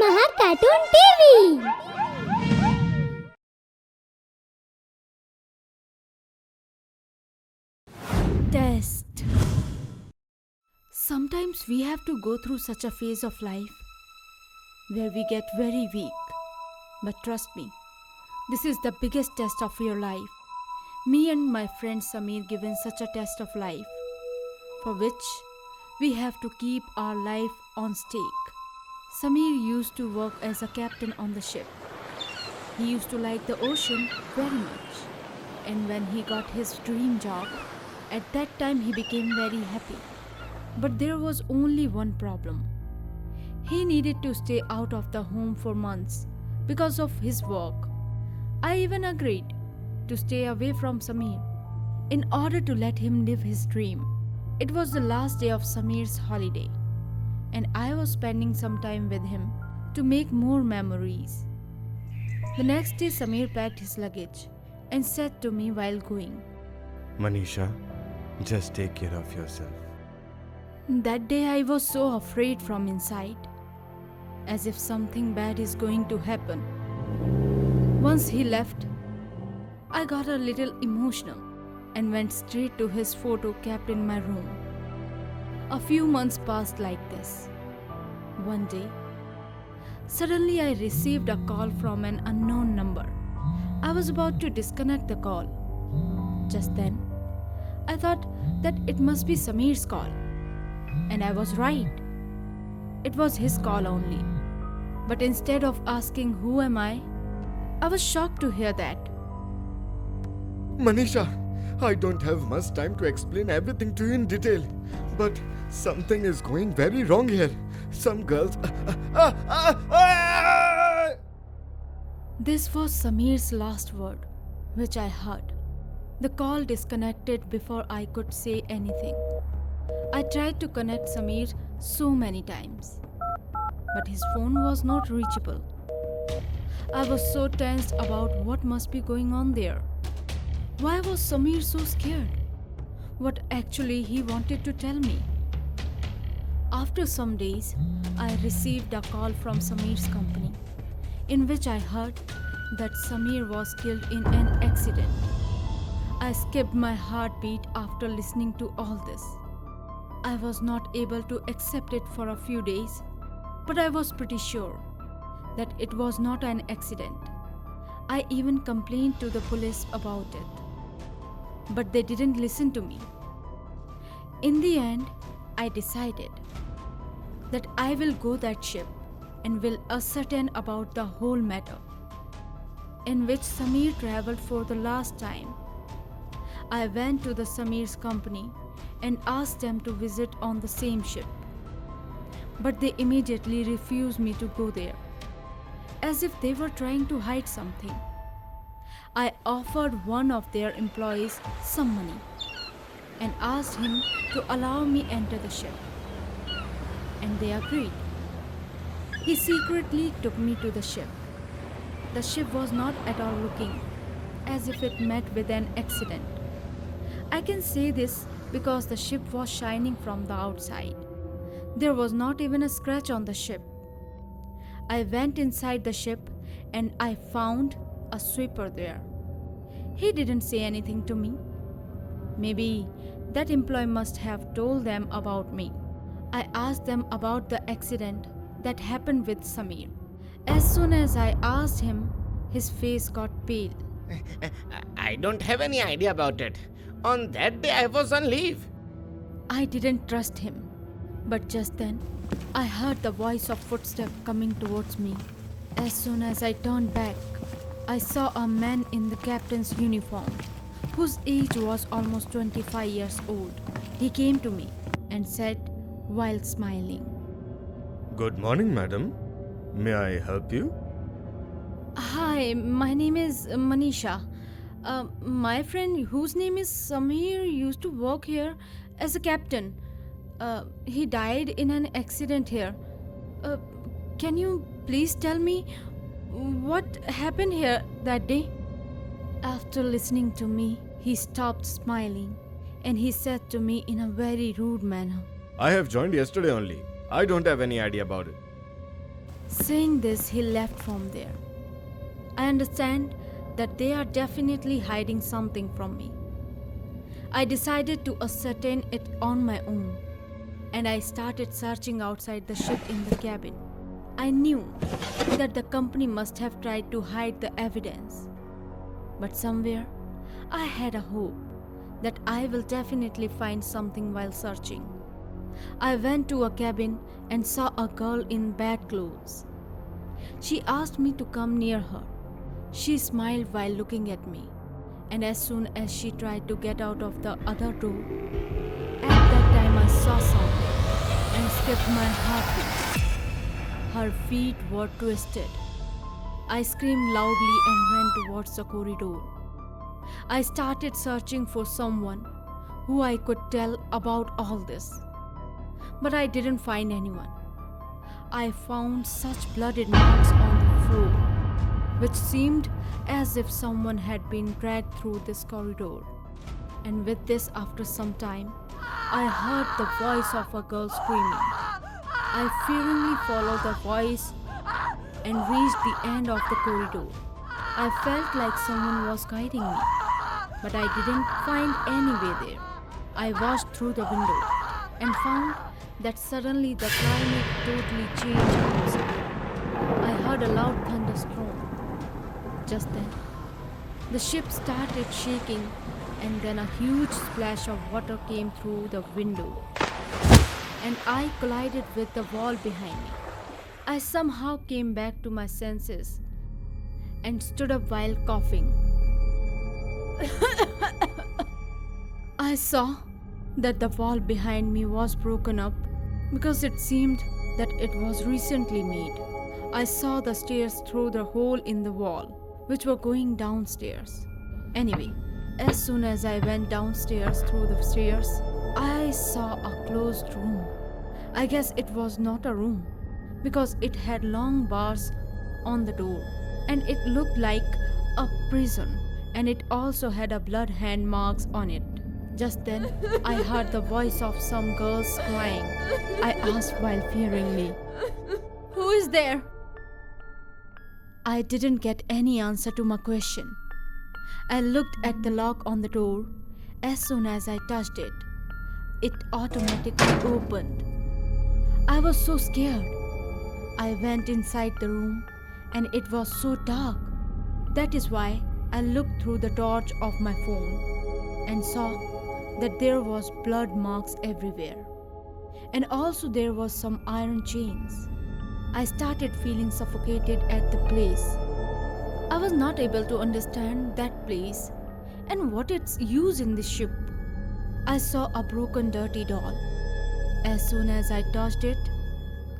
Maha Cartoon TV. Test. Sometimes we have to go through such a phase of life where we get very weak. But trust me, this is the biggest test of your life. Me and my friend Samir given such a test of life, for which we have to keep our life on stake. Samir used to work as a captain on the ship. He used to like the ocean very much. And when he got his dream job, at that time he became very happy. But there was only one problem. He needed to stay out of the home for months because of his work. I even agreed to stay away from Samir in order to let him live his dream. It was the last day of Samir's holiday, and I was spending some time with him to make more memories. The next day, Samir packed his luggage and said to me while going, Manisha, just take care of yourself. That day I was so afraid from inside, as if something bad is going to happen. Once he left, I got a little emotional and went straight to his photo kept in my room. A few months passed like this. One day, suddenly I received a call from an unknown number. I was about to disconnect the call. Just then, I thought that it must be Samir's call. And I was right. It was his call only. But instead of asking who am I was shocked to hear that. Manisha, I don't have much time to explain everything to you in detail, but something is going very wrong here. Some girls. This was Samir's last word, which I heard. The call disconnected before I could say anything. I tried to connect Samir so many times, but his phone was not reachable. I was so tensed about what must be going on there. Why was Samir so scared? What actually he wanted to tell me? After some days, I received a call from Samir's company, in which I heard that Samir was killed in an accident. I skipped my heartbeat after listening to all this. I was not able to accept it for a few days, but I was pretty sure that it was not an accident. I even complained to the police about it, but they didn't listen to me. In the end, I decided that I will go that ship and will ascertain about the whole matter, in which Samir traveled for the last time. I went to the Samir's company and asked them to visit on the same ship, but they immediately refused me to go there, as if they were trying to hide something. I offered one of their employees some money and asked him to allow me enter the ship, and they agreed. He secretly took me to the ship. The ship was not at all looking as if it met with an accident. I can say this because the ship was shining from the outside. There was not even a scratch on the ship. I went inside the ship and I found a sweeper there. He didn't say anything to me. Maybe that employee must have told them about me. I asked them about the accident that happened with Samir. As soon as I asked him, his face got pale. I don't have any idea about it. On that day, I was on leave. I didn't trust him. But just then, I heard the voice of footsteps coming towards me. As soon as I turned back, I saw a man in the captain's uniform, whose age was almost 25 years old. He came to me and said, while smiling, Good morning, madam. May I help you? Hi, my name is Manisha. My friend, whose name is Samir, used to work here as a captain. He died in an accident here. Can you please tell me what happened here that day? After listening to me, he stopped smiling and he said to me in a very rude manner, I have joined yesterday only. I don't have any idea about it. Saying this, he left from there. I understand that they are definitely hiding something from me. I decided to ascertain it on my own, and I started searching outside the ship in the cabin. I knew that the company must have tried to hide the evidence, but somewhere I had a hope that I will definitely find something while searching. I went to a cabin and saw a girl in bad clothes. She asked me to come near her. She smiled while looking at me, and as soon as she tried to get out of the other door, at that time I saw something and skipped my heartbeat. Her feet were twisted. I screamed loudly and ran towards the corridor. I started searching for someone who I could tell about all this, but I didn't find anyone. I found such bloody marks on the floor, which seemed as if someone had been dragged through this corridor. And with this, after some time, I heard the voice of a girl screaming. I fearingly followed the voice and reached the end of the corridor. I felt like someone was guiding me, but I didn't find any way there. I watched through the window and found that suddenly the climate totally changed outside. I heard a loud thunderstorm. Just then, the ship started shaking, and then a huge splash of water came through the window, and I collided with the wall behind me. I somehow came back to my senses and stood up while coughing. I saw that the wall behind me was broken up because it seemed that it was recently made. I saw the stairs through the hole in the wall, which were going downstairs. Anyway, as soon as I went downstairs through the stairs, I saw a closed room. I guess it was not a room because it had long bars on the door, and it looked like a prison, and it also had a blood hand marks on it. Just then, I heard the voice of some girls crying. I asked while fearingly, "Who is there?" I didn't get any answer to my question. I looked at the lock on the door. As soon as I touched it, it automatically opened. I was so scared. I went inside the room, and it was so dark. That is why I looked through the torch of my phone and saw that there was blood marks everywhere, and also there was some iron chains. I started feeling suffocated at the place. I was not able to understand that place and what its use in the ship. I saw a broken dirty doll. As soon as I touched it,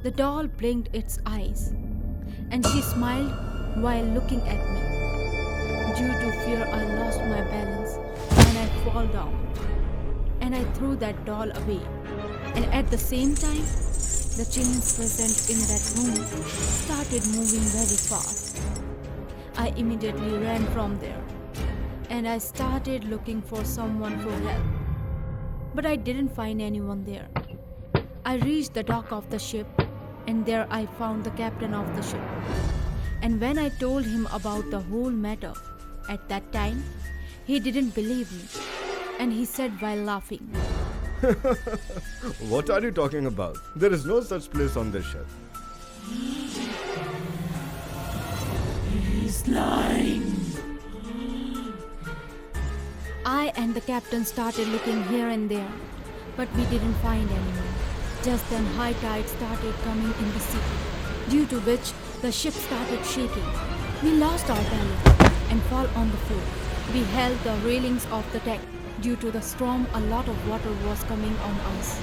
the doll blinked its eyes, and she smiled while looking at me. Due to fear, I lost my balance and I fall down, and I threw that doll away. And at the same time, the chains present in that room started moving very fast. I immediately ran from there, and I started looking for someone for help. But I didn't find anyone there. I reached the dock of the ship, and there I found the captain of the ship. And when I told him about the whole matter, at that time, he didn't believe me, and he said while laughing, What are you talking about? There is no such place on this ship. He's lying. I and the captain started looking here and there, but we didn't find anyone. Just then high tide started coming in the sea, due to which the ship started shaking. We lost our balance and fell on the floor. We held the railings of the deck. Due to the storm, a lot of water was coming on us.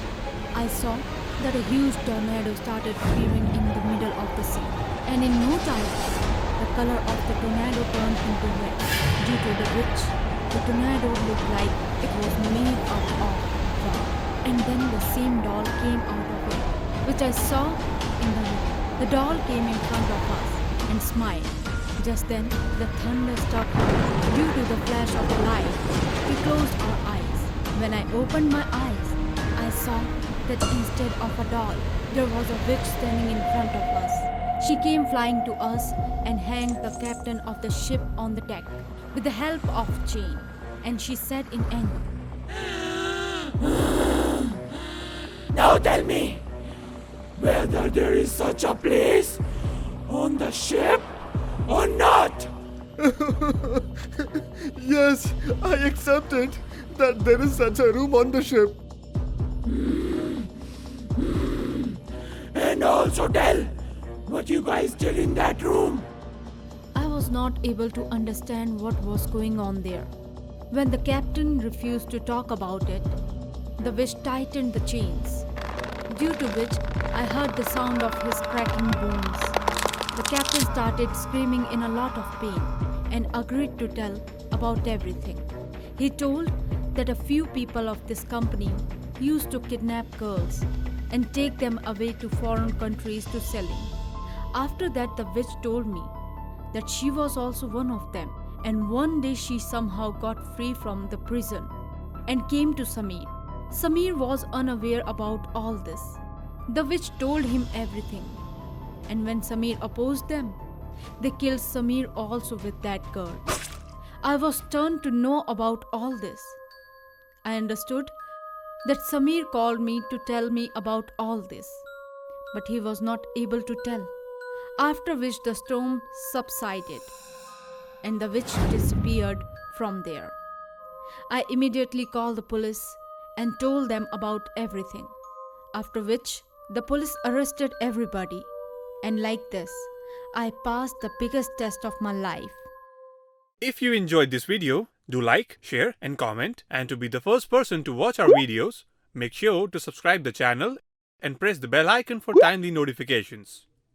I saw that a huge tornado started appearing in the middle of the sea, and in no time, the color of the tornado turned into red, due to which the tornado looked like it was made out of rock. And then the same doll came out of it, which I saw in the river. The doll came in front of us and smiled. Just then, the thunder struck her. Due to the flash of the light, we closed our eyes. When I opened my eyes, I saw that instead of a doll, there was a witch standing in front of us. She came flying to us and hanged the captain of the ship on the deck with the help of chain. And she said in anger, Now tell me whether there is such a place on the ship or not. Yes, I accept it that there is such a room on the ship. And also tell what you guys did in that room. I was not able to understand what was going on there. When the captain refused to talk about it, the witch tightened the chains, due to which I heard the sound of his cracking bones. The captain started screaming in a lot of pain and agreed to tell about everything. He told that a few people of this company used to kidnap girls and take them away to foreign countries to selling. After that, the witch told me that she was also one of them, and one day she somehow got free from the prison and came to Samir. Samir was unaware about all this. The witch told him everything, and when Samir opposed them, they killed Samir also with that girl. I was stunned to know about all this. I understood that Samir called me to tell me about all this, but he was not able to tell. After which the storm subsided and the witch disappeared from there. I immediately called the police and told them about everything. After which the police arrested everybody, and like this, I passed the biggest test of my life. If you enjoyed this video, do like, share and comment, and to be the first person to watch our videos, make sure to subscribe the channel and press the bell icon for timely notifications.